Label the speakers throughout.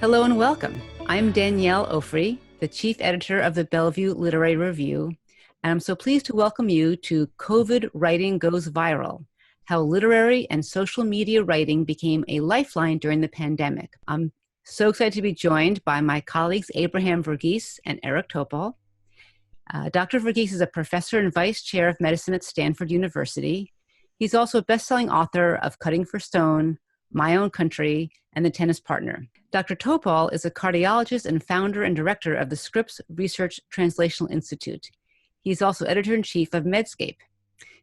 Speaker 1: Hello and welcome. I'm Danielle Ofri, the chief editor of the Bellevue Literary Review, and I'm so pleased to welcome you to COVID Writing Goes Viral, how literary and social media writing became a lifeline during the pandemic. I'm so excited to be joined by my colleagues Abraham Verghese and Eric Topol. Dr. Verghese is a professor and vice chair of medicine at Stanford University. He's also a best-selling author of Cutting for Stone, My Own Country, and The Tennis Partner. Dr. Topol is a cardiologist and founder and director of the Scripps Research Translational Institute. He's also editor-in-chief of Medscape.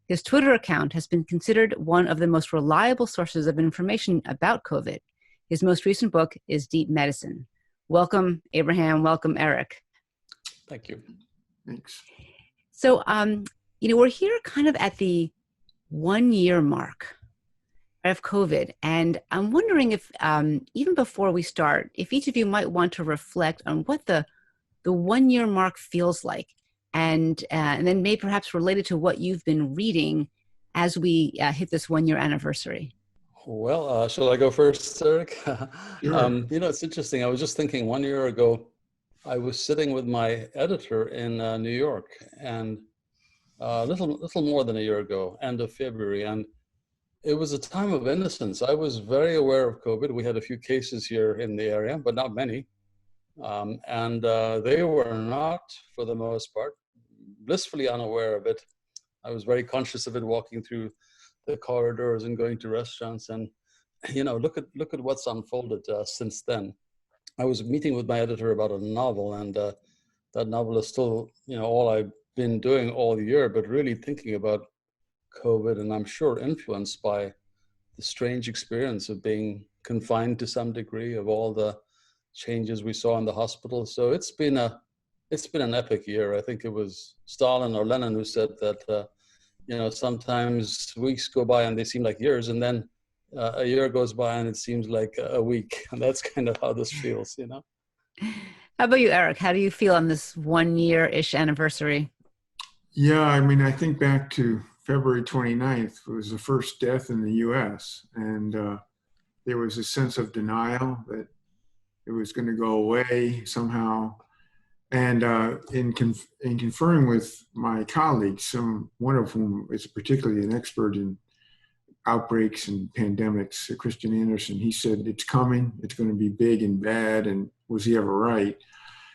Speaker 1: His Twitter account has been considered one of the most reliable sources of information about COVID. His most recent book is Deep Medicine. Welcome, Abraham. Welcome, Eric.
Speaker 2: Thank you.
Speaker 3: Thanks.
Speaker 1: So, we're here kind of at the 1 year mark of COVID. And I'm wondering if, even before we start, if each of you might want to reflect on what the 1 year mark feels like, and then maybe perhaps related to what you've been reading as we hit this 1 year anniversary.
Speaker 2: Well, shall I go first, Eric?
Speaker 3: Sure.
Speaker 2: It's interesting. I was just thinking 1 year ago, I was sitting with my editor in New York, and a little more than a year ago, end of February, and it was a time of innocence. I was very aware of COVID. We had a few cases here in the area, but not many. And they were not, for the most part, blissfully unaware of it. I was very conscious of it walking through the corridors and going to restaurants. And, look at what's unfolded since then. I was meeting with my editor about a novel, and that novel is still, all I've been doing all year, but really thinking about COVID, and I'm sure influenced by the strange experience of being confined to some degree, of all the changes we saw in the hospital. So it's been an epic year. I think it was Stalin or Lenin who said that sometimes weeks go by and they seem like years, and then a year goes by and it seems like a week. And that's kind of how this feels,
Speaker 1: How about you, Eric? How do you feel on this 1 year-ish anniversary?
Speaker 3: Yeah, I think back to February 29th. It was the first death in the U.S. And there was a sense of denial that it was going to go away somehow. And in conferring with my colleagues, one of whom is particularly an expert in outbreaks and pandemics, Christian Anderson, he said, it's coming, it's going to be big and bad, and was he ever right?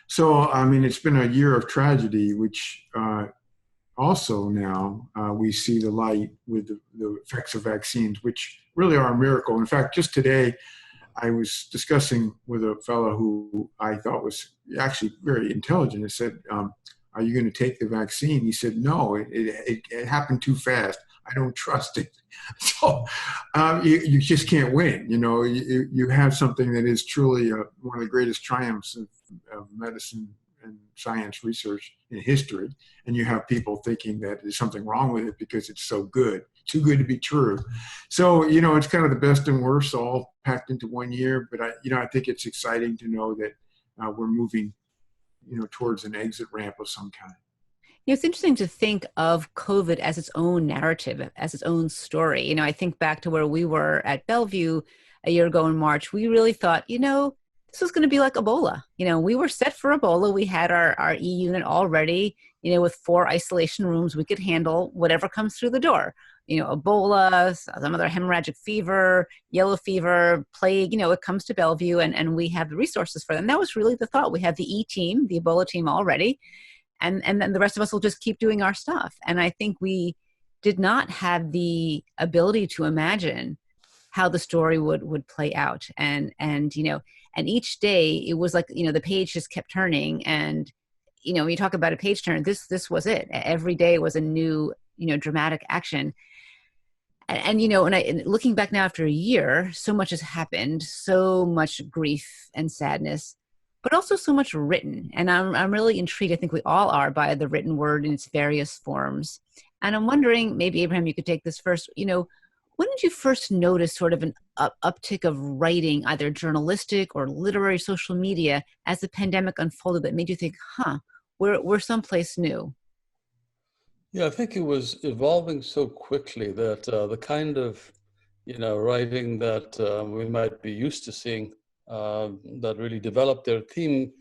Speaker 3: So, it's been a year of tragedy, which also now we see the light with the effects of vaccines, which really are a miracle. In fact, just today, I was discussing with a fellow who I thought was actually very intelligent. I said, are you going to take the vaccine? He said, no, it happened too fast. I don't trust it. So you just can't win. You have something that is truly one of the greatest triumphs of medicine and science research in history. And you have people thinking that there's something wrong with it because it's so good, too good to be true. So, it's kind of the best and worst all packed into 1 year. But I think it's exciting to know that we're moving, towards an exit ramp of some kind.
Speaker 1: It's interesting to think of COVID as its own narrative, as its own story. I think back to where we were at Bellevue a year ago in March. We really thought, this was going to be like Ebola. We were set for Ebola. We had our E unit already, with 4 isolation rooms. We could handle whatever comes through the door. Ebola, some other hemorrhagic fever, yellow fever, plague, it comes to Bellevue and we have the resources for them. That was really the thought. We have the E team, the Ebola team already. And then the rest of us will just keep doing our stuff. And I think we did not have the ability to imagine how the story would play out. And each day it was like, the page just kept turning. And, when you talk about a page turn, this was it. Every day was a new, dramatic action. And looking back now after a year, so much has happened, so much grief and sadness, but also so much written. And I'm really intrigued, I think we all are, by the written word in its various forms. And I'm wondering, maybe Abraham, you could take this first, when did you first notice sort of an uptick of writing, either journalistic or literary social media, as the pandemic unfolded that made you think, we're someplace new?
Speaker 2: Yeah, I think it was evolving so quickly that the kind of, writing that we might be used to seeing that really developed their theme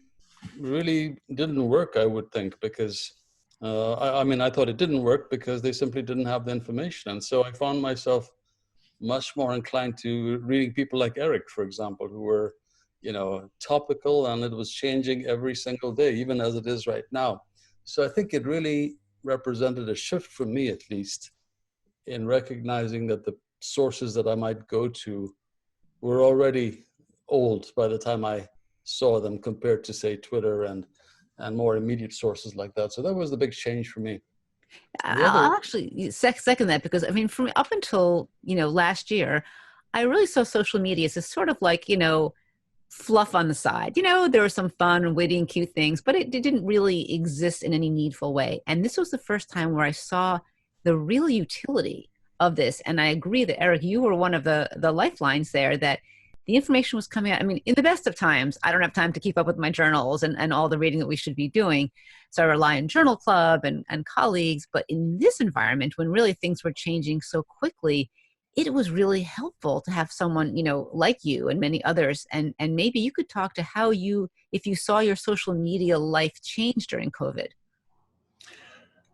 Speaker 2: really didn't work, I would think, because I mean, I thought it didn't work because they simply didn't have the information. And so I found myself much more inclined to reading people like Eric, for example, who were, topical, and it was changing every single day, even as it is right now. So I think it really represented a shift for me, at least, in recognizing that the sources that I might go to were already old by the time I saw them, compared to, say, Twitter and more immediate sources like that. So that was the big change for me.
Speaker 1: I'll actually second that, because I mean, for me, up until, last year, I really saw social media as sort of like, fluff on the side. There were some fun and witty and cute things, but it didn't really exist in any needful way. And this was the first time where I saw the real utility of this. And I agree that, Eric, you were one of the lifelines there, that the information was coming out. I mean, in the best of times, I don't have time to keep up with my journals and all the reading that we should be doing. So I rely on Journal Club and colleagues. But in this environment, when really things were changing so quickly, it was really helpful to have someone, like you and many others. And maybe you could talk to how if you saw your social media life change during COVID.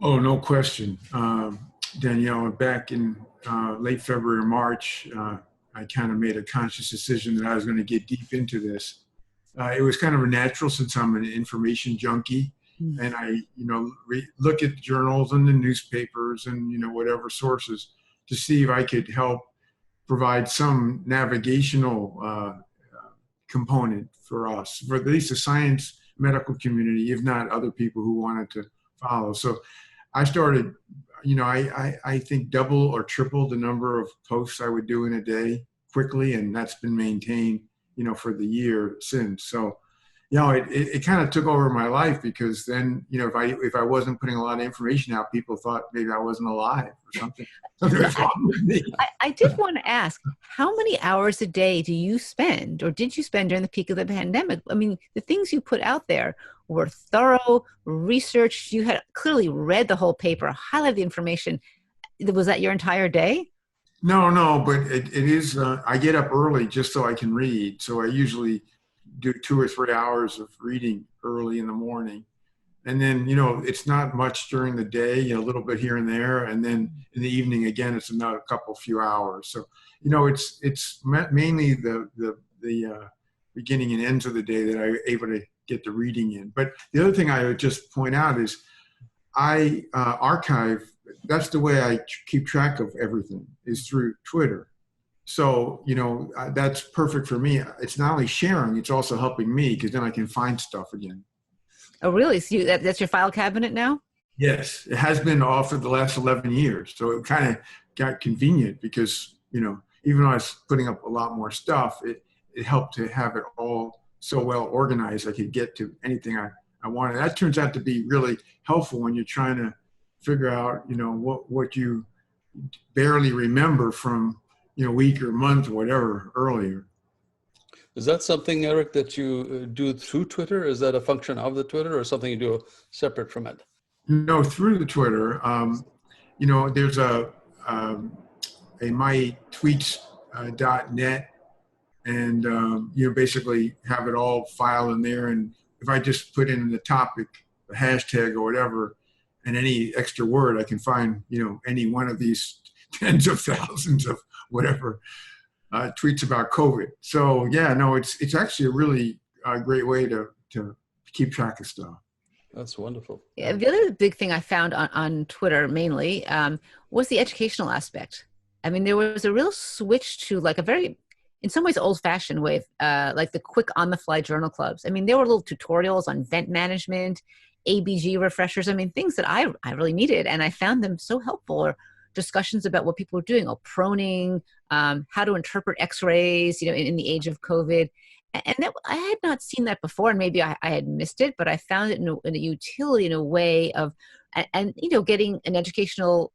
Speaker 3: Oh, no question. Danielle, back in late February or March, I kind of made a conscious decision that I was going to get deep into this. It was kind of a natural, since I'm an information junkie, and I, look at journals and the newspapers and, whatever sources to see if I could help provide some navigational component for us, for at least the science medical community, if not other people who wanted to follow. So I started, I think double or triple the number of posts I would do in a day quickly, and that's been maintained, for the year since. So, it kind of took over my life, because then, if I wasn't putting a lot of information out, people thought maybe I wasn't alive or something. Something was wrong with me.
Speaker 1: I did want to ask, how many hours a day do you spend, or did you spend, during the peak of the pandemic? I mean, the things you put out there were thorough, researched. You had clearly read the whole paper, highlighted the information. Was that your entire day?
Speaker 3: No, but it is, I get up early just so I can read. So I usually do 2 or 3 hours of reading early in the morning. And then, it's not much during the day, a little bit here and there. And then in the evening, again, it's another few hours. So, it's mainly the beginning and ends of the day that I'm able to get the reading in. But the other thing I would just point out is I archive. That's the way I keep track of everything, is through Twitter. So, that's perfect for me. It's not only sharing, it's also helping me, because then I can find stuff again.
Speaker 1: Oh, really? So that's your file cabinet now?
Speaker 3: Yes, it has been all for the last 11 years. So it kind of got convenient, because, even though I was putting up a lot more stuff, it helped to have it all so well organized I could get to anything I wanted. That turns out to be really helpful when you're trying to figure out, what you barely remember from, week or month or whatever earlier.
Speaker 2: Is that something, Eric, that you do through Twitter? Is that a function of the Twitter, or something you do separate from it?
Speaker 3: No, through the Twitter. There's a mytweets.net, and basically have it all filed in there. And if I just put in the topic, the hashtag or whatever, and any extra word, I can find, any one of these tens of thousands of whatever tweets about COVID. So yeah, no, it's actually a really great way to keep track of stuff.
Speaker 2: That's wonderful.
Speaker 1: Yeah, the other big thing I found on Twitter mainly was the educational aspect. I mean, there was a real switch to like a very, in some ways, old-fashioned way, like the quick on-the-fly journal clubs. I mean, there were little tutorials on vent management, ABG refreshers. I mean, things that I really needed, and I found them so helpful. Or discussions about what people were doing, proning, how to interpret X-rays, in the age of COVID. And that, I had not seen that before, and maybe I had missed it, but I found it in a utility, in a way of, and getting an educational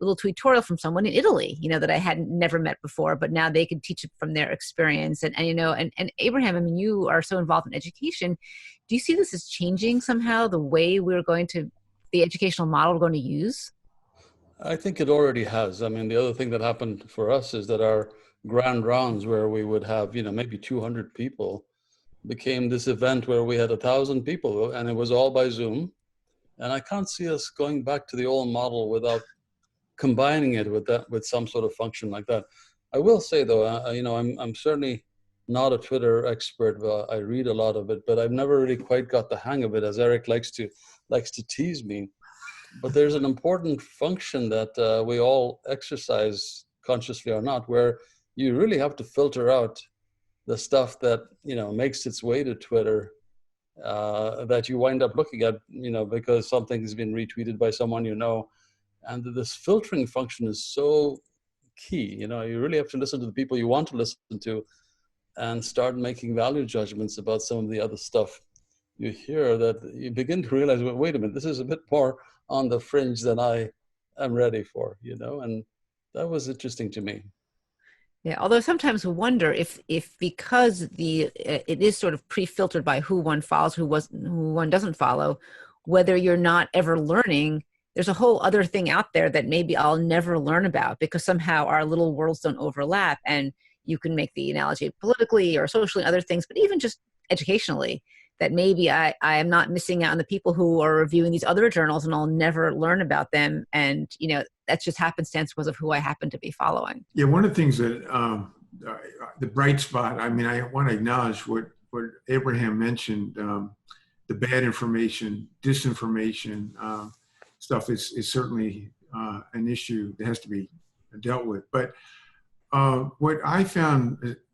Speaker 1: little tutorial from someone in Italy, that I hadn't never met before, but now they could teach it from their experience. And Abraham, I mean, you are so involved in education. Do you see this as changing somehow the way the educational model we're going to use?
Speaker 2: I think it already has. I mean, the other thing that happened for us is that our grand rounds, where we would have, maybe 200 people, became this event where we had 1,000 people, and it was all by Zoom. And I can't see us going back to the old model without combining it with some sort of function like that. I will say though, I'm certainly not a Twitter expert. I read a lot of it, but I've never really quite got the hang of it, as Eric likes to tease me. But there's an important function that we all exercise, consciously or not, where you really have to filter out the stuff that makes its way to Twitter, that you wind up looking at, because something has been retweeted by someone and this filtering function is so key. You really have to listen to the people you want to listen to and start making value judgments about some of the other stuff you hear, that you begin to realize, well, wait a minute, this is a bit more on the fringe than I am ready for, and that was interesting to me.
Speaker 1: Yeah, although sometimes wonder if because it is sort of pre-filtered by who one follows, who one doesn't follow, whether you're not ever learning. There's a whole other thing out there that maybe I'll never learn about because somehow our little worlds don't overlap. And you can make the analogy politically or socially, other things, but even just educationally, that maybe I am not missing out on the people who are reviewing these other journals and I'll never learn about them. And, that's just happenstance because of who I happen to be following.
Speaker 3: Yeah, one of the things that the bright spot, I want to acknowledge what Abraham mentioned, the bad information, disinformation stuff is certainly an issue that has to be dealt with. But what I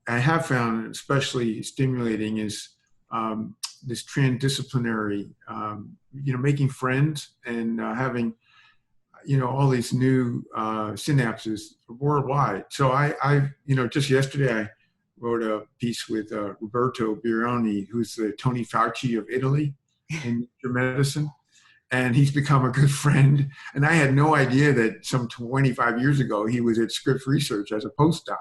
Speaker 3: have found especially stimulating is this transdisciplinary, making friends and having, all these new synapses worldwide. So I just yesterday I wrote a piece with Roberto Bironi, who's the Tony Fauci of Italy in medicine. And he's become a good friend. And I had no idea that some 25 years ago, he was at Scripps Research as a postdoc.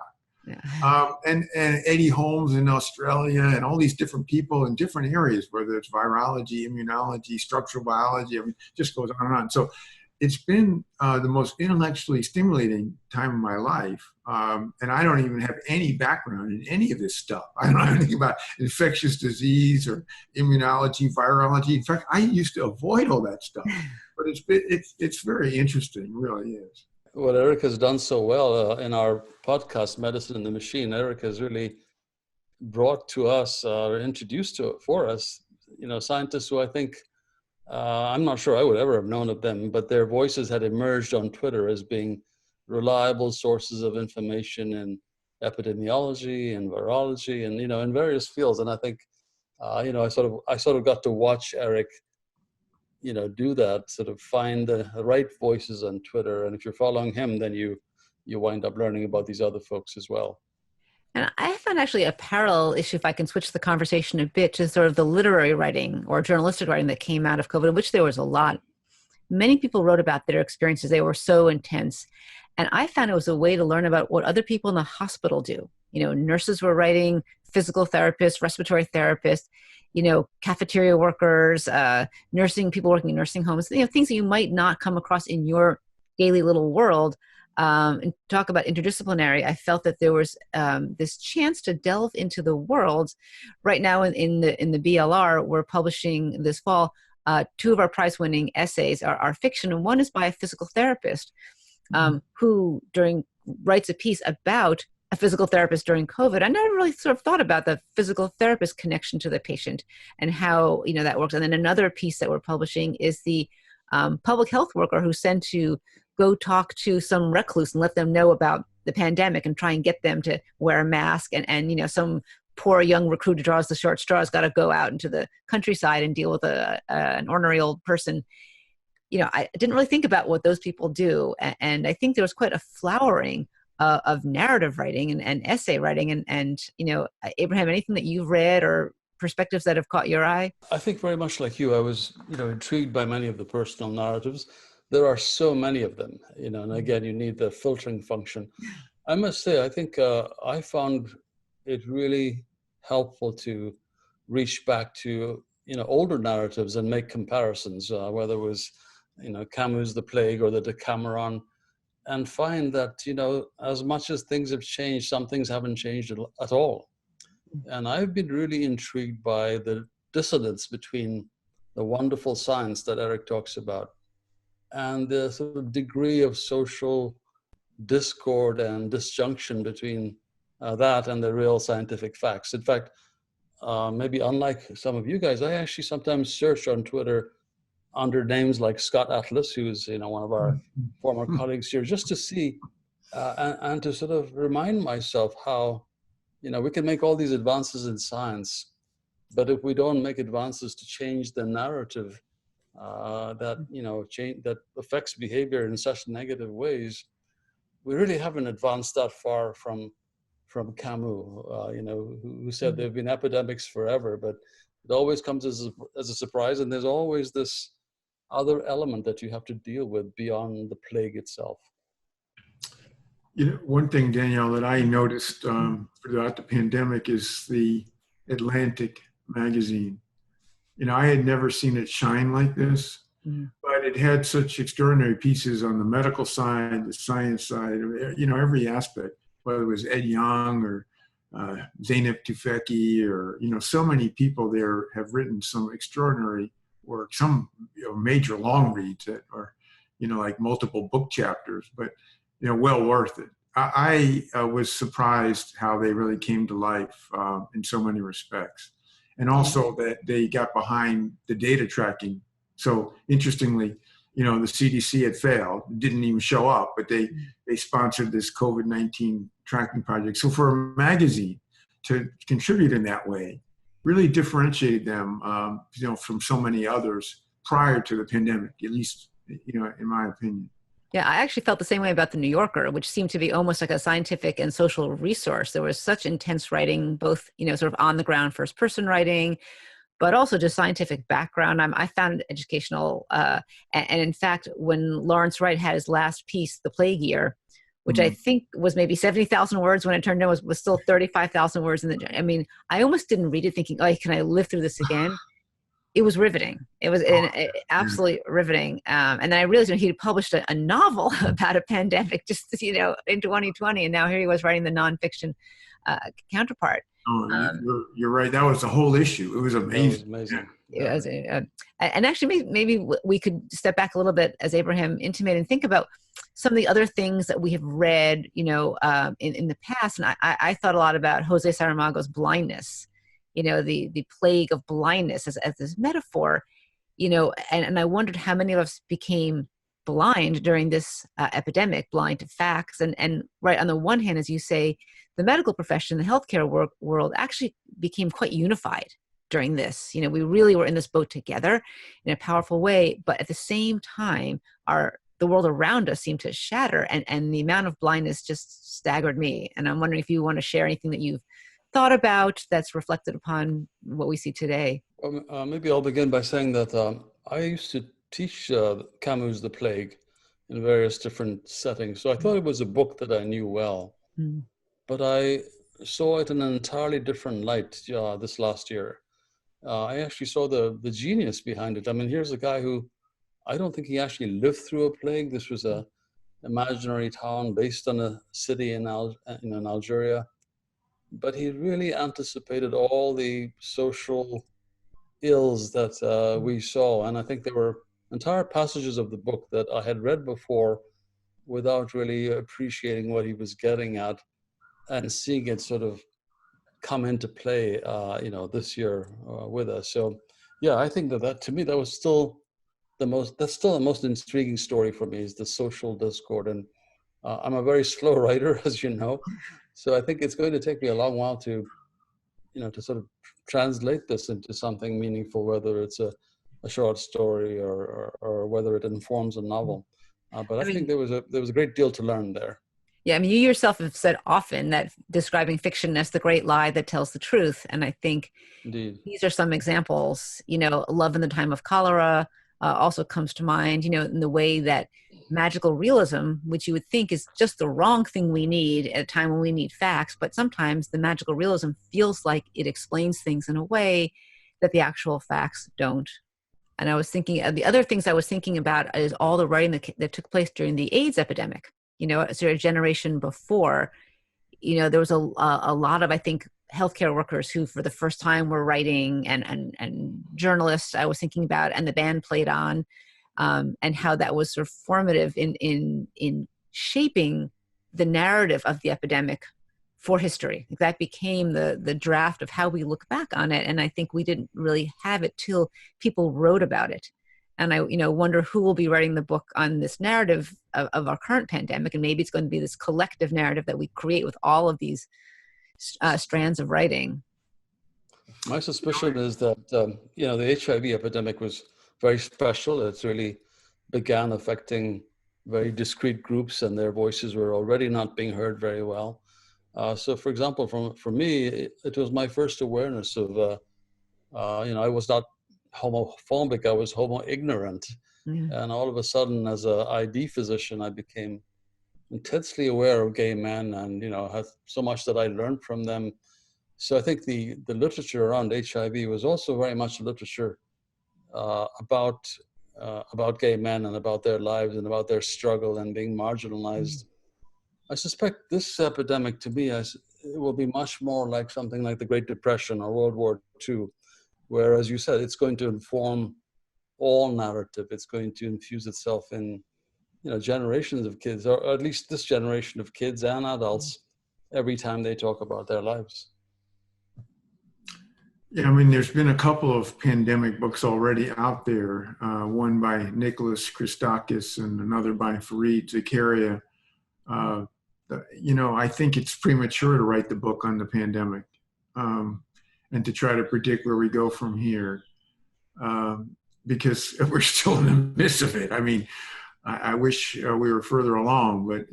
Speaker 3: Yeah. And Eddie Holmes in Australia and all these different people in different areas, whether it's virology, immunology, structural biology, just goes on and on. So it's been the most intellectually stimulating time of my life. And I don't even have any background in any of this stuff. I don't know anything about infectious disease or immunology, virology. In fact, I used to avoid all that stuff. But it's very interesting, it really is.
Speaker 2: What Eric has done so well in our podcast, Medicine and the Machine, Eric has really brought to us, or introduced for us, scientists who I think, I'm not sure I would ever have known of them, but their voices had emerged on Twitter as being reliable sources of information in epidemiology and virology and, in various fields. And I think, I sort of got to watch Eric, do that, sort of find the right voices on Twitter. And if you're following him, then you wind up learning about these other folks as well.
Speaker 1: And I found actually a parallel issue, if I can switch the conversation a bit, to sort of the literary writing or journalistic writing that came out of COVID, of which there was a lot. Many people wrote about their experiences. They were so intense. And I found it was a way to learn about what other people in the hospital do. Nurses were writing, physical therapists, respiratory therapists, cafeteria workers, nursing, people working in nursing homes, things that you might not come across in your daily little world. And talk about interdisciplinary, I felt that there was this chance to delve into the world. Right now in the BLR, we're publishing this fall, 2 of our prize-winning essays are fiction, and one is by a physical therapist who writes a piece about a physical therapist during COVID. I never really sort of thought about the physical therapist connection to the patient and how that works. And then another piece that we're publishing is the public health worker who's sent to go talk to some recluse and let them know about the pandemic and try and get them to wear a mask. And some poor young recruit who draws the short straw has got to go out into the countryside and deal with an ornery old person. I didn't really think about what those people do. And I think there was quite a flowering of narrative writing and essay writing. And Abraham, anything that you've read or perspectives that have caught your eye?
Speaker 2: I think very much like you, I was, intrigued by many of the personal narratives. There are so many of them, and again, you need the filtering function. I must say, I think I found it really helpful to reach back to, older narratives and make comparisons, whether it was, Camus' The Plague or the Decameron. and find that, as much as things have changed, some things haven't changed at all. And I've been really intrigued by the dissonance between the wonderful science that Eric talks about and the sort of degree of social discord and disjunction between that and the real scientific facts. In fact, maybe unlike some of you guys, I actually sometimes search on Twitter under names like Scott Atlas, who's one of our former colleagues here, just to see and to sort of remind myself how we can make all these advances in science, but if we don't make advances to change the narrative that affects behavior in such negative ways, we really haven't advanced that far from Camus, who said there have been epidemics forever, but it always comes as a surprise, and there's always this other element that you have to deal with beyond the plague itself.
Speaker 3: One thing, Danielle, that I noticed throughout the pandemic is the Atlantic magazine. I had never seen it shine like this, but it had such extraordinary pieces on the medical side, the science side, every aspect, whether it was Ed Young or Zeynep Tufekci or, so many people there have written some extraordinary work, some major long reads that are, like multiple book chapters, but, well worth it. I was surprised how they really came to life in so many respects. And also that they got behind the data tracking. So interestingly, the CDC had failed, didn't even show up, but they sponsored this COVID-19 tracking project. So for a magazine to contribute in that way really differentiated them, from so many others prior to the pandemic, at least, in my opinion.
Speaker 1: Yeah, I actually felt the same way about the New Yorker, which seemed to be almost like a scientific and social resource. There was such intense writing, both, sort of on the ground, first person writing, but also just scientific background. I found it educational. And in fact, when Lawrence Wright had his last piece, The Plague Year, which I think was maybe 70,000 words when it turned in, was still 35,000 words. I almost didn't read it thinking, oh, can I live through this again? It was riveting. It was absolutely riveting. And then I realized he had published a novel about a pandemic just, in 2020. And now here he was writing the nonfiction counterpart.
Speaker 3: Oh, you're right. That was the whole issue. It was amazing.
Speaker 1: It was, and actually, maybe we could step back a little bit, as Abraham intimated, and think about some of the other things that we have read, in the past. And I thought a lot about Jose Saramago's Blindness. The plague of blindness as this metaphor, and I wondered how many of us became blind during this epidemic, blind to facts. And right on the one hand, as you say, the medical profession, the healthcare world actually became quite unified during this. We really were in this boat together in a powerful way, but at the same time, the world around us seemed to shatter, and the amount of blindness just staggered me. And I'm wondering if you want to share anything that you've thought about that's reflected upon what we see today.
Speaker 2: Maybe I'll begin by saying that I used to teach Camus' The Plague in various different settings. So I thought it was a book that I knew well, but I saw it in an entirely different light this last year. I actually saw the genius behind it. Here's a guy who, I don't think he actually lived through a plague. This was a imaginary town based on a city in Algeria. But he really anticipated all the social ills that we saw. And I think there were entire passages of the book that I had read before without really appreciating what he was getting at, and seeing it sort of come into play, this year with us. So, yeah, I think that to me, that was still the most intriguing story for me, is the social discord. And I'm a very slow writer, as you know. So I think it's going to take me a long while to sort of translate this into something meaningful, whether it's a short story or whether it informs a novel. But I think there was a great deal to learn there.
Speaker 1: Yeah, you yourself have said often that describing fiction as the great lie that tells the truth. And I think
Speaker 2: Indeed,
Speaker 1: these are some examples. Love in the Time of Cholera also comes to mind, in the way that magical realism, which you would think is just the wrong thing we need at a time when we need facts, but sometimes the magical realism feels like it explains things in a way that the actual facts don't. And I was thinking, the other things I was thinking about is all the writing that took place during the AIDS epidemic. sort of generation before, there was a lot of, I think, healthcare workers who for the first time were writing, and journalists I was thinking about, and the band played on, and how that was sort of formative in shaping the narrative of the epidemic for history. That became the draft of how we look back on it. And I think we didn't really have it till people wrote about it. And I, wonder who will be writing the book on this narrative of our current pandemic. And maybe it's going to be this collective narrative that we create with all of these strands of writing.
Speaker 2: My suspicion is that, the HIV epidemic was very special. It's really began affecting very discrete groups, and their voices were already not being heard very well. So, for example, for me, it was my first awareness of, I was not homophobic, I was homo-ignorant. Yeah. And all of a sudden, as an ID physician, I became intensely aware of gay men, and, had so much that I learned from them. So I think the literature around HIV was also very much literature about gay men and about their lives and about their struggle and being marginalized. I suspect this epidemic, to me, it will be much more like something like the Great Depression or World War II, where, as you said, it's going to inform all narrative. It's going to infuse itself in, generations of kids, or at least this generation of kids and adults, every time they talk about their lives.
Speaker 3: Yeah, I mean, there's been a couple of pandemic books already out there, one by Nicholas Christakis and another by Fareed Zakaria. I think it's premature to write the book on the pandemic and to try to predict where we go from here, because we're still in the midst of it. I mean, I wish we were further along, but,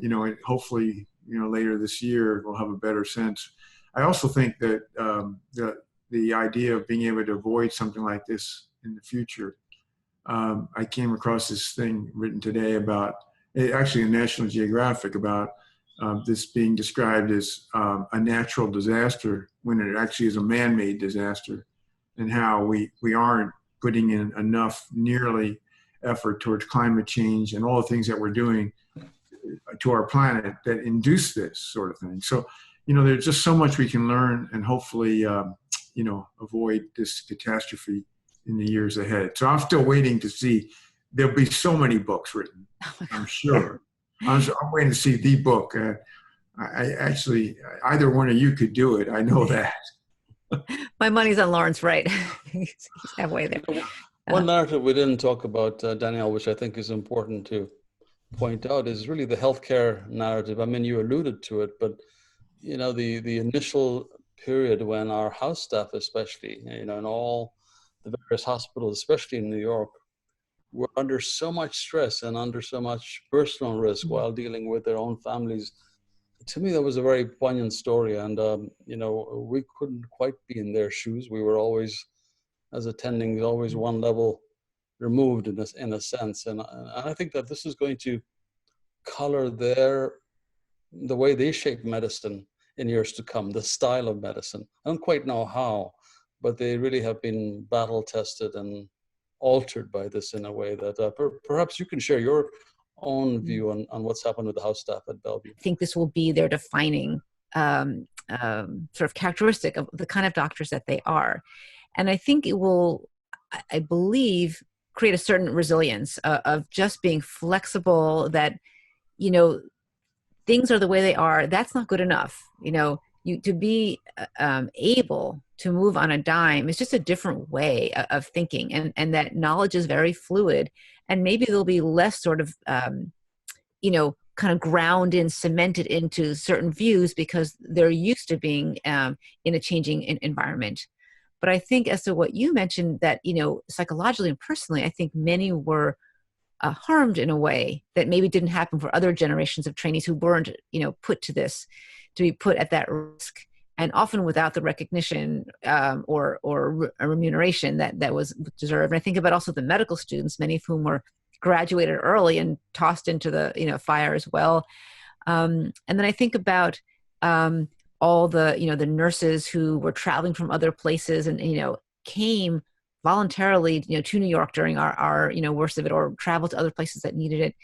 Speaker 3: hopefully, later this year, we'll have a better sense. I also think that the idea of being able to avoid something like this in the future, I came across this thing written today about, actually in National Geographic, about this being described as a natural disaster when it actually is a man-made disaster, and how we aren't putting in enough nearly effort towards climate change and all the things that we're doing to our planet that induce this sort of thing. So, there's just so much we can learn and hopefully, avoid this catastrophe in the years ahead. So I'm still waiting to see. There'll be so many books written, I'm sure. I'm waiting to see the book. I actually, either one of you could do it. I know that.
Speaker 1: My money's on Lawrence Wright. He's halfway there.
Speaker 2: One narrative we didn't talk about, Danielle, which I think is important to point out, is really the healthcare narrative. I mean, you alluded to it, but, the initial period when our house staff, especially, in all the various hospitals, especially in New York, were under so much stress and under so much personal risk while dealing with their own families. To me, that was a very poignant story. And, we couldn't quite be in their shoes. We were always, as attending, always one level removed in a sense. And I think that this is going to color the way they shape medicine in years to come, the style of medicine. I don't quite know how, but they really have been battle tested and altered by this in a way that perhaps you can share your own view on what's happened with the house staff at Bellevue.
Speaker 1: I think this will be their defining sort of characteristic of the kind of doctors that they are. And I think it will, I believe, create a certain resilience of just being flexible, that, things are the way they are. That's not good enough. To be able to move on a dime is just a different way of thinking, and that knowledge is very fluid, and maybe there'll be less sort of, kind of ground in, cemented into certain views because they're used to being in a changing environment. But I think, as to what you mentioned, that, psychologically and personally, I think many were harmed in a way that maybe didn't happen for other generations of trainees who weren't, put to this, to be put at that risk, and often without the recognition or a remuneration that was deserved. And I think about also the medical students, many of whom were graduated early and tossed into the fire as well. And then I think about all the the nurses who were traveling from other places and came voluntarily to New York during our worst of it, or traveled to other places that needed it.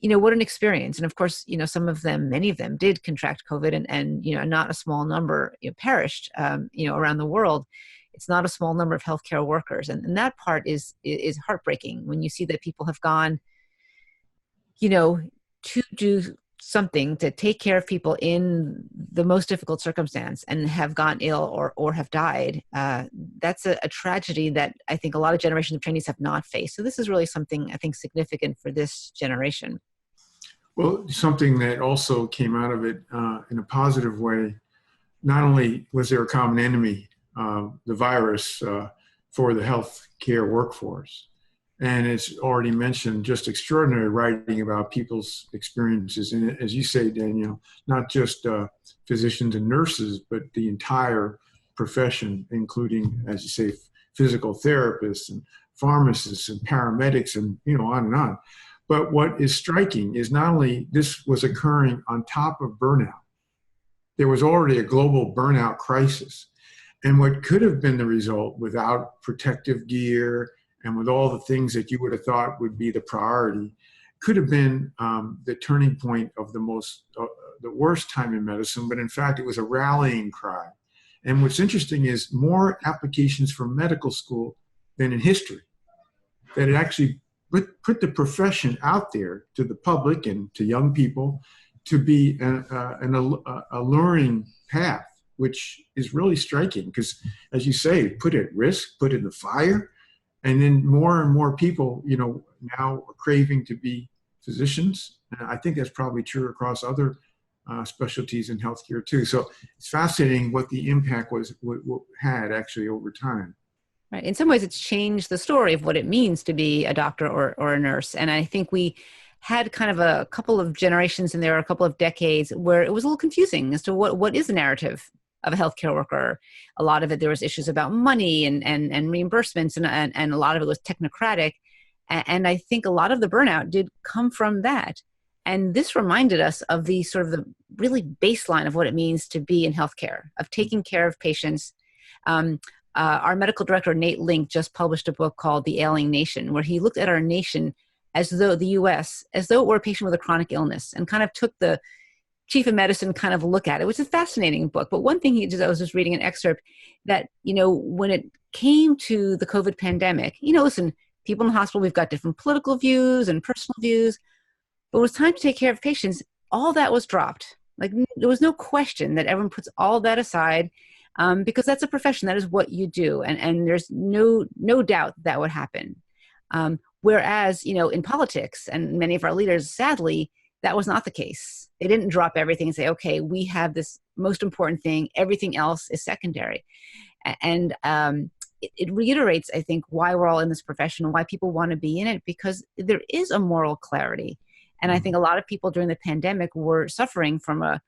Speaker 1: what an experience. And of course, some of them, many of them did contract COVID, and not a small number perished, around the world. It's not a small number of healthcare workers. And that part is heartbreaking when you see that people have gone, to do something to take care of people in the most difficult circumstance and have gone ill or have died. That's a tragedy that I think a lot of generations of trainees have not faced. So this is really something I think significant for this generation.
Speaker 3: Well, something that also came out of it in a positive way, not only was there a common enemy, the virus, for the healthcare workforce, and it's already mentioned just extraordinary writing about people's experiences. And as you say, Danielle, not just physicians and nurses, but the entire profession, including, as you say, physical therapists and pharmacists and paramedics and, on and on. But what is striking is not only this was occurring on top of burnout, there was already a global burnout crisis. And what could have been the result without protective gear and with all the things that you would have thought would be the priority, could have been the turning point of the worst time in medicine. But in fact, it was a rallying cry. And what's interesting is more applications for medical school than in history, that it actually put the profession out there to the public and to young people to be an alluring path, which is really striking because, as you say, put at risk, put in the fire. And then more and more people, now are craving to be physicians. And I think that's probably true across other specialties in healthcare too. So it's fascinating what the impact had actually over time.
Speaker 1: Right. In some ways, it's changed the story of what it means to be a doctor or a nurse. And I think we had kind of a couple of generations in there, a couple of decades where it was a little confusing as to what is the narrative of a healthcare worker. A lot of it, there was issues about money and reimbursements, and a lot of it was technocratic. And I think a lot of the burnout did come from that. And this reminded us of the sort of the really baseline of what it means to be in healthcare, of taking care of patients. Our medical director, Nate Link, just published a book called The Ailing Nation, where he looked at our nation as though the U.S., as though it were a patient with a chronic illness, and kind of took the chief of medicine kind of look at it, which is a fascinating book. But one thing I was just reading an excerpt that, when it came to the COVID pandemic, listen, people in the hospital, we've got different political views and personal views, but when it was time to take care of patients, all that was dropped. Like there was no question that everyone puts all that aside because that's a profession. That is what you do. And there's no doubt that would happen. Whereas, in politics and many of our leaders, sadly, that was not the case. They didn't drop everything and say, okay, we have this most important thing. Everything else is secondary. And it reiterates, I think, why we're all in this profession and why people want to be in it, because there is a moral clarity. And I think a lot of people during the pandemic were suffering from a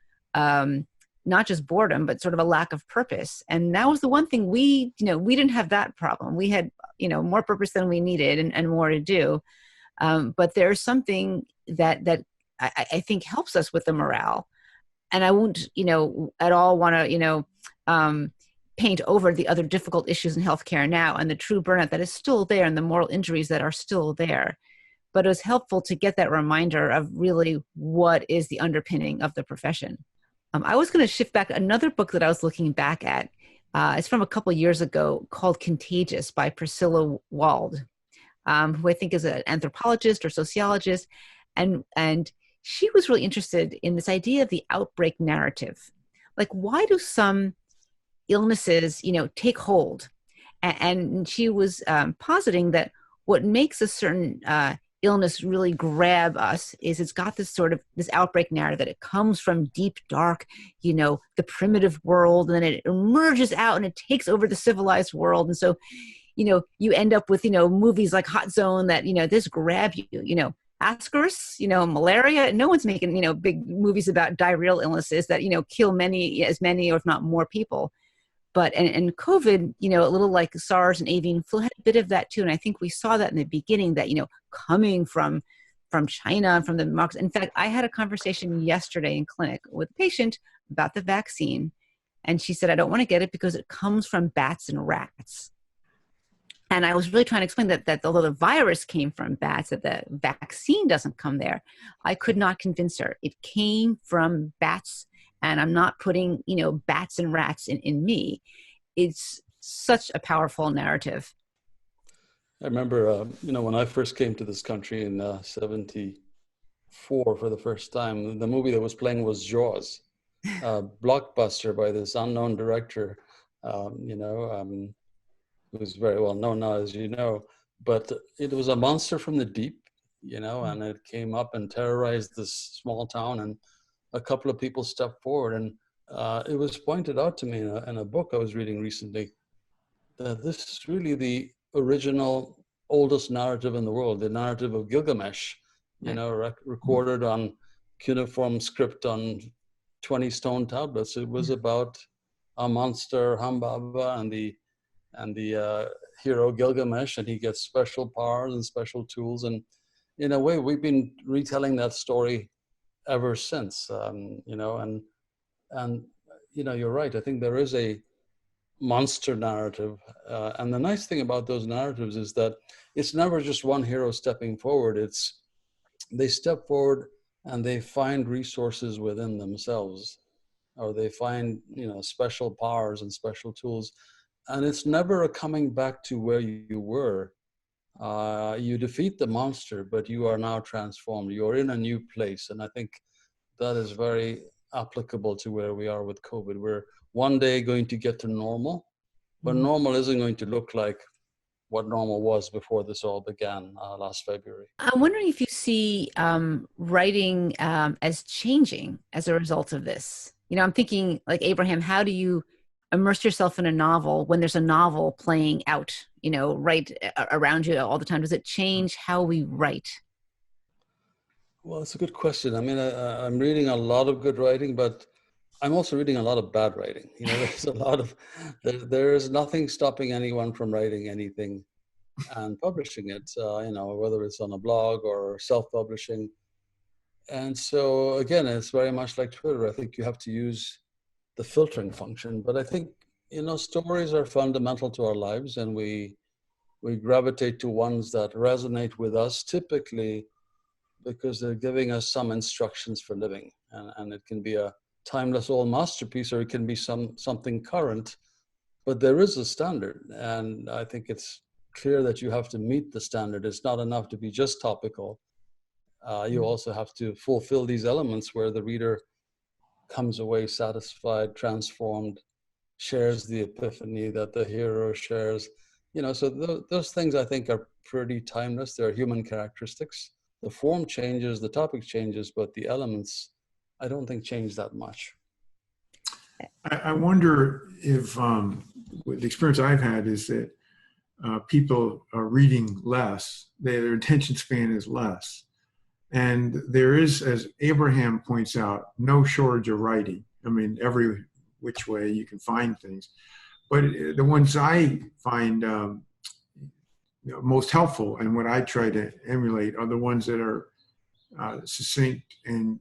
Speaker 1: not just boredom, but sort of a lack of purpose. And that was the one thing we didn't have that problem. We had, more purpose than we needed and more to do. But there's something that I think helps us with the morale. And I won't, at all want to, paint over the other difficult issues in healthcare now and the true burnout that is still there and the moral injuries that are still there. But it was helpful to get that reminder of really what is the underpinning of the profession. I was going to shift back. Another book that I was looking back at, it's from a couple of years ago, called Contagious by Priscilla Wald, who I think is an anthropologist or sociologist. And she was really interested in this idea of the outbreak narrative. Like, why do some illnesses, take hold? And she was positing that what makes a certain illness really grab us is it's got this outbreak narrative, that it comes from deep, dark, the primitive world, and then it emerges out and it takes over the civilized world. And so, you end up with, movies like Hot Zone that, this grab you, Ascaris, malaria. No one's making, big movies about diarrheal illnesses that, kill as many, or if not more people. But, and COVID, a little like SARS and avian flu had a bit of that too. And I think we saw that in the beginning that, coming from China and from the markets. In fact, I had a conversation yesterday in clinic with a patient about the vaccine. And she said, I don't want to get it because it comes from bats and rats. And I was really trying to explain that although the virus came from bats, that the vaccine doesn't come there. I could not convince her. It came from bats, and I'm not putting, bats and rats in me. It's such a powerful narrative.
Speaker 2: I remember, when I first came to this country in '74 for the first time, the movie that was playing was Jaws, a blockbuster by this unknown director, who's very well known now, as you know. But it was a monster from the deep, and it came up and terrorized this small town, and a couple of people stepped forward. And it was pointed out to me in a book I was reading recently that this is really the original, oldest narrative in the world, the narrative of Gilgamesh, recorded on cuneiform script on 20 stone tablets. It was about a monster, Humbaba, and the hero Gilgamesh, and he gets special powers and special tools. And in a way, we've been retelling that story ever since, and you're right. I think there is a monster narrative. And the nice thing about those narratives is that it's never just one hero stepping forward. They step forward and they find resources within themselves, or they find, special powers and special tools. And it's never a coming back to where you were. You defeat the monster, but you are now transformed. You're in a new place. And I think that is very applicable to where we are with COVID. We're one day going to get to normal, but normal isn't going to look like what normal was before this all began last February.
Speaker 1: I'm wondering if you see writing as changing as a result of this. I'm thinking, like, Abraham, how do you immerse yourself in a novel when there's a novel playing out, right around you all the time? Does it change how we write?
Speaker 2: Well, it's a good question. I mean, I'm reading a lot of good writing, but I'm also reading a lot of bad writing. There's a lot of, there is nothing stopping anyone from writing anything and publishing it, whether it's on a blog or self-publishing. And so again, it's very much like Twitter. I think you have to use the filtering function, but I think, stories are fundamental to our lives, and we gravitate to ones that resonate with us, typically because they're giving us some instructions for living. And it can be a timeless old masterpiece, or it can be something current, but there is a standard. And I think it's clear that you have to meet the standard. It's not enough to be just topical. You also have to fulfill these elements where the reader comes away satisfied, transformed, shares the epiphany that the hero shares. So those things I think are pretty timeless. They're human characteristics. The form changes, the topic changes, but the elements, I don't think, change that much.
Speaker 3: I wonder if the experience I've had is that people are reading less, their attention span is less. And there is, as Abraham points out, no shortage of writing. I mean, every which way you can find things. But the ones I find most helpful and what I try to emulate are the ones that are succinct and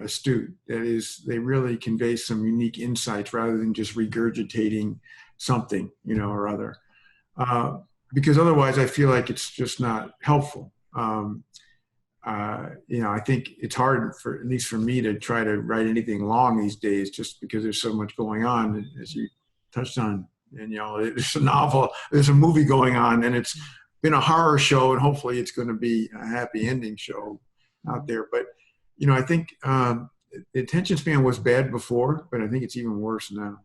Speaker 3: astute. That is, they really convey some unique insights rather than just regurgitating something, or other. Because otherwise I feel like it's just not helpful. I think it's hard, at least for me, to try to write anything long these days, just because there's so much going on, as you touched on. And there's a novel, there's a movie going on, and it's been a horror show, and hopefully it's going to be a happy ending show out there. But I think the attention span was bad before, but I think it's even worse now.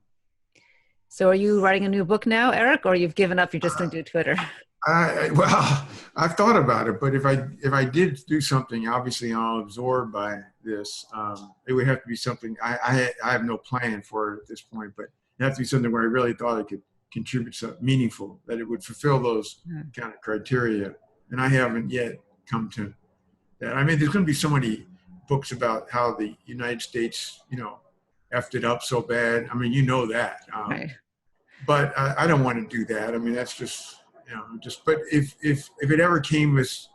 Speaker 1: So are you writing a new book now, Eric, or you've given up? You're just going to do Twitter?
Speaker 3: Well, I've thought about it, but if I did do something, obviously I'm absorbed by this. It would have to be something, I have no plan for it at this point, but it has to be something where I really thought I could contribute something meaningful, that it would fulfill those kind of criteria. And I haven't yet come to that. I mean, there's going to be so many books about how the United States, effed it up so bad. I mean, that.
Speaker 1: Right.
Speaker 3: But I don't want to do that. I mean, that's just, but if it ever came as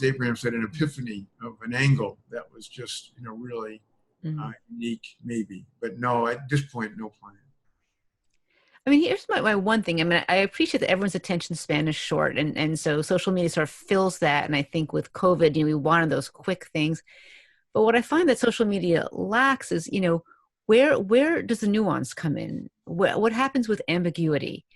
Speaker 3: Abraham said, an epiphany of an angle that was just, really unique, maybe. But no, at this point, no plan.
Speaker 1: I mean, here's my one thing. I mean, I appreciate that everyone's attention span is short, and so social media sort of fills that. And I think with COVID, we wanted those quick things. But what I find that social media lacks is, where does the nuance come in? What happens with ambiguity,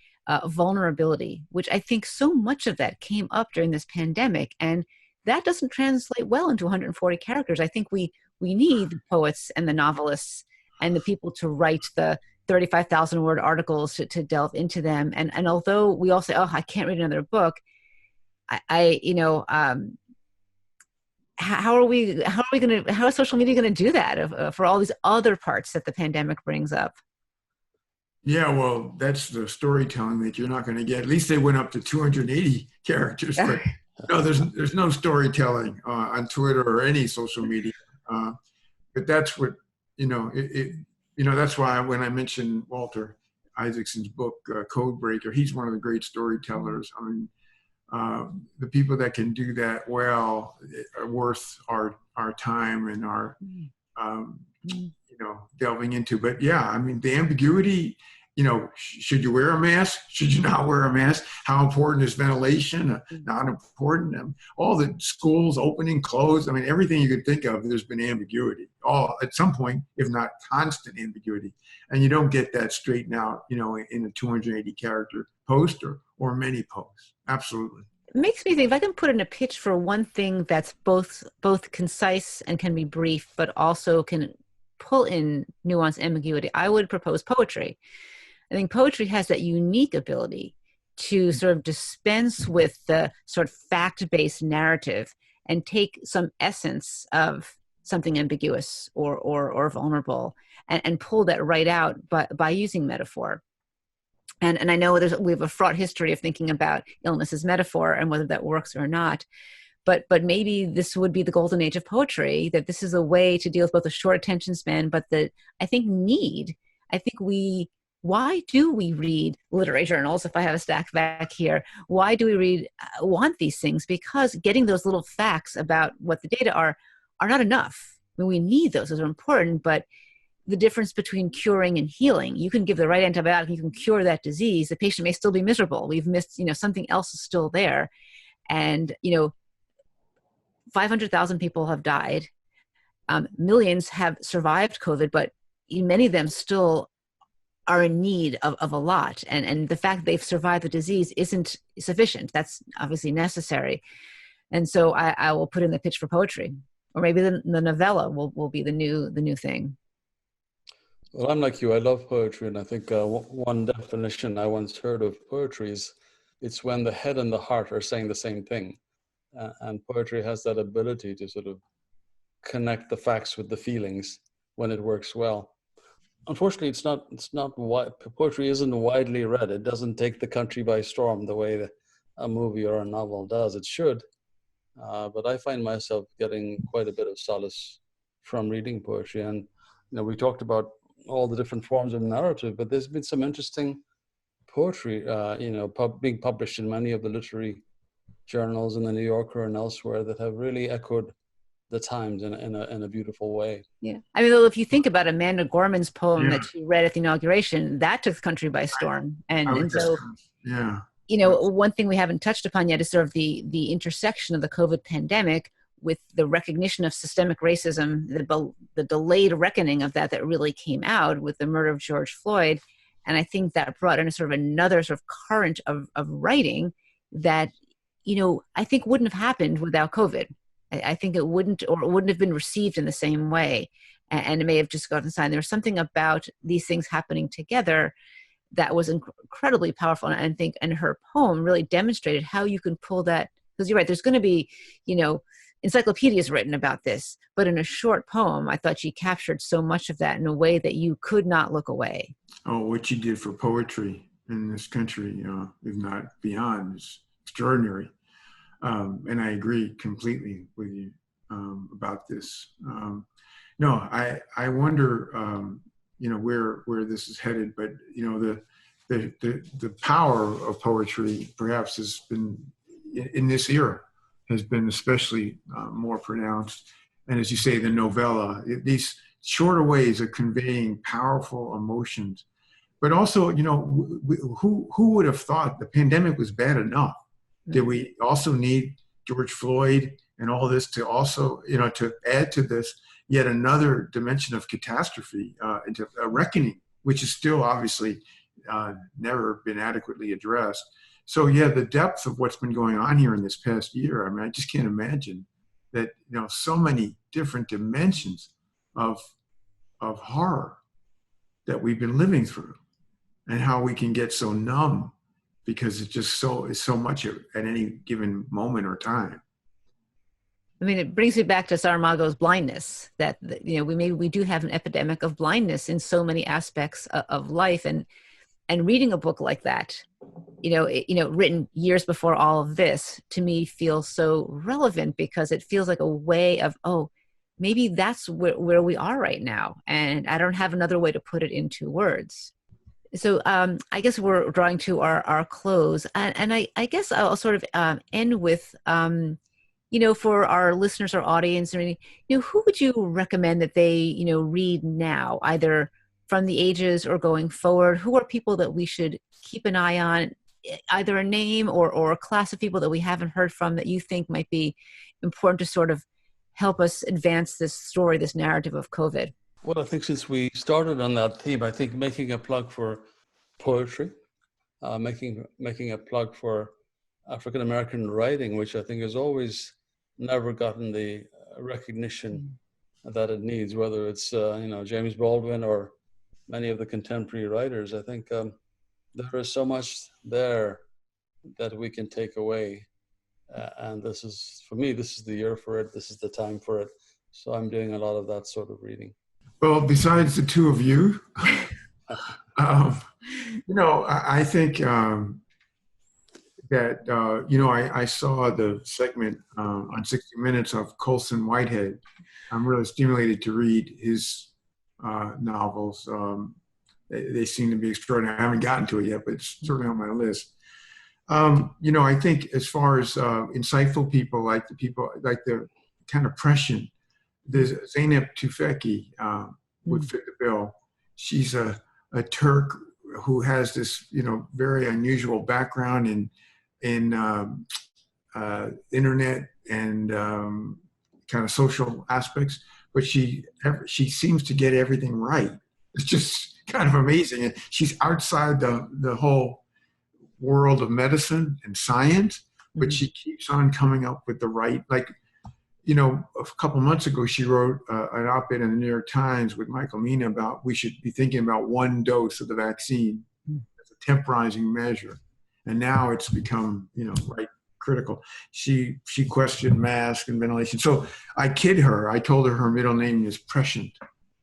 Speaker 1: vulnerability, which I think so much of that came up during this pandemic, and that doesn't translate well into 140 characters. I think we need the poets and the novelists and the people to write the 35,000 word articles to delve into them. And although we all say, oh, I can't read another book, how is social media going to do that for all these other parts that the pandemic brings up?
Speaker 3: Yeah, well, that's the storytelling that you're not going to get. At least they went up to 280 characters, but no, there's no storytelling on Twitter or any social media. But that's what, that's why when I mentioned Walter Isaacson's book, Code Breaker, he's one of the great storytellers. I mean, the people that can do that well are worth our time and our, delving into. But yeah, I mean, the ambiguity, should you wear a mask? Should you not wear a mask? How important is ventilation? Not important. All the schools opening, closed. I mean, everything you could think of, there's been ambiguity. All at some point, if not constant ambiguity. And you don't get that straightened out, in a 280 character post or many posts. Absolutely.
Speaker 1: It makes me think, if I can put in a pitch for one thing that's both concise and can be brief, but also can pull in nuance, ambiguity, I would propose poetry. I think poetry has that unique ability to sort of dispense with the sort of fact-based narrative and take some essence of something ambiguous or vulnerable and pull that right out by using metaphor. And I know we have a fraught history of thinking about illness as metaphor and whether that works or not. But maybe this would be the golden age of poetry, that this is a way to deal with both a short attention span, but why do we read literary journals? If I have a stack back here, why do we want these things? Because getting those little facts about what the data are not enough. I mean, we need those are important, but the difference between curing and healing, you can give the right antibiotic, you can cure that disease. The patient may still be miserable. We've missed, something else is still there. And, 500,000 people have died. Millions have survived COVID, but many of them still are in need of a lot. And the fact that they've survived the disease isn't sufficient. That's obviously necessary. And so I will put in the pitch for poetry, or maybe the novella will be the new thing.
Speaker 2: Well, I'm like you. I love poetry. And I think one definition I once heard of poetry is it's when the head and the heart are saying the same thing. And poetry has that ability to sort of connect the facts with the feelings when it works well. Unfortunately, poetry isn't widely read. It doesn't take the country by storm the way that a movie or a novel does. It should. But I find myself getting quite a bit of solace from reading poetry. And, we talked about all the different forms of narrative, but there's been some interesting poetry, being published in many of the literary journals in the New Yorker and elsewhere that have really echoed the times in a beautiful way.
Speaker 1: Yeah. I mean, if you think about Amanda Gorman's poem that she read at the inauguration, that took the country by storm. And so, one thing we haven't touched upon yet is sort of the intersection of the COVID pandemic with the recognition of systemic racism, the delayed reckoning of that really came out with the murder of George Floyd. And I think that brought in a sort of another sort of current of writing that, I think wouldn't have happened without COVID. I think it wouldn't have been received in the same way. And it may have just gotten signed. There was something about these things happening together that was incredibly powerful. And I think, and her poem really demonstrated how you can pull that, because you're right, there's going to be, encyclopedias written about this, but in a short poem, I thought she captured so much of that in a way that you could not look away.
Speaker 3: Oh, what she did for poetry in this country, if not beyond, is extraordinary. And I agree completely with you about this. I wonder, where this is headed, but the power of poetry perhaps has been in this era has been especially more pronounced. And as you say, the novella, these shorter ways of conveying powerful emotions But also, who would have thought the pandemic was bad enough? Did we also need George Floyd and all this to also, to add to this yet another dimension of catastrophe, into a reckoning, which is still obviously never been adequately addressed. So yeah, the depth of what's been going on here in this past year, I mean, I just can't imagine that, so many different dimensions of horror that we've been living through, and how we can get so numb because it's so much at any given moment or time.
Speaker 1: I mean, it brings me back to Saramago's blindness, that, we do have an epidemic of blindness in so many aspects of life. And reading a book like that, written years before all of this, to me feels so relevant, because it feels like a way of, maybe that's where we are right now. And I don't have another way to put it into words. So I guess we're drawing to our close. And I guess I'll sort of end with, for our listeners or audience, who would you recommend that they, read now, either from the ages or going forward? Who are people that we should keep an eye on, either a name or a class of people that we haven't heard from that you think might be important to sort of help us advance this story, this narrative of COVID?
Speaker 2: Well, I think since we started on that theme, I think making a plug for poetry, making a plug for African American writing, which I think has always never gotten the recognition that it needs, whether it's James Baldwin or many of the contemporary writers. I think there is so much there that we can take away, and this is, for me, this is the year for it. This is the time for it. So I'm doing a lot of that sort of reading. Well,
Speaker 3: besides the two of you, I think that, I saw the segment on 60 Minutes of Colson Whitehead. I'm really stimulated to read his novels. They seem to be extraordinary. I haven't gotten to it yet, but it's certainly on my list. I think as far as insightful people, like the kind of prescient, there's Zeynep Tufekci would fit the bill. She's a Turk who has this, very unusual background in internet and kind of social aspects, but she seems to get everything right. It's just kind of amazing. And she's outside the whole world of medicine and science, but she keeps on coming up with the right, a couple months ago, she wrote an op-ed in the New York Times with Michael Mina about we should be thinking about one dose of the vaccine as a temporizing measure. And now it's become, right, critical. She questioned mask and ventilation. So I kid her. I told her middle name is Prescient.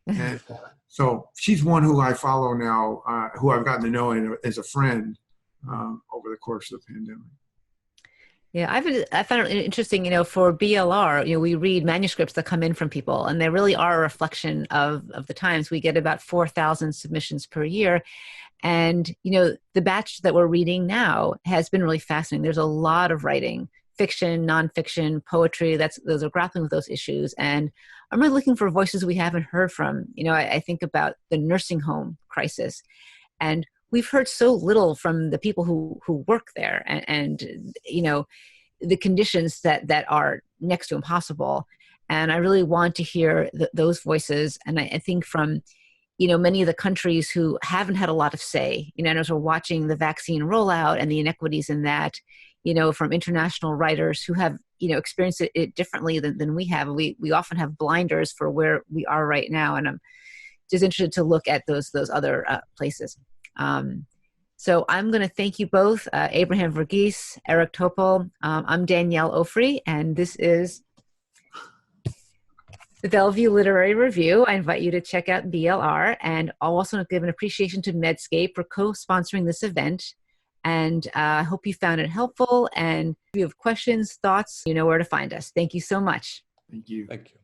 Speaker 3: And so she's one who I follow now, who I've gotten to know as a friend over the course of the pandemic.
Speaker 1: Yeah, I found it interesting, for BLR, we read manuscripts that come in from people, and they really are a reflection of the times. We get about 4,000 submissions per year. And, the batch that we're reading now has been really fascinating. There's a lot of writing, fiction, nonfiction, poetry, those are grappling with those issues. And I'm really looking for voices we haven't heard from. I think about the nursing home crisis, and we've heard so little from the people who work there and the conditions that are next to impossible. And I really want to hear those voices. And I think from, many of the countries who haven't had a lot of say, as we're watching the vaccine rollout and the inequities in that, from international writers who have, experienced it differently than we have. We often have blinders for where we are right now. And I'm just interested to look at those other places. So I'm going to thank you both, Abraham Verghese, Eric Topol. I'm Danielle Ofri, and this is the Bellevue Literary Review. I invite you to check out BLR, and I'll also give an appreciation to Medscape for co-sponsoring this event. And I hope you found it helpful. And if you have questions, thoughts, you know where to find us. Thank you so much.
Speaker 3: Thank you.
Speaker 2: Thank you.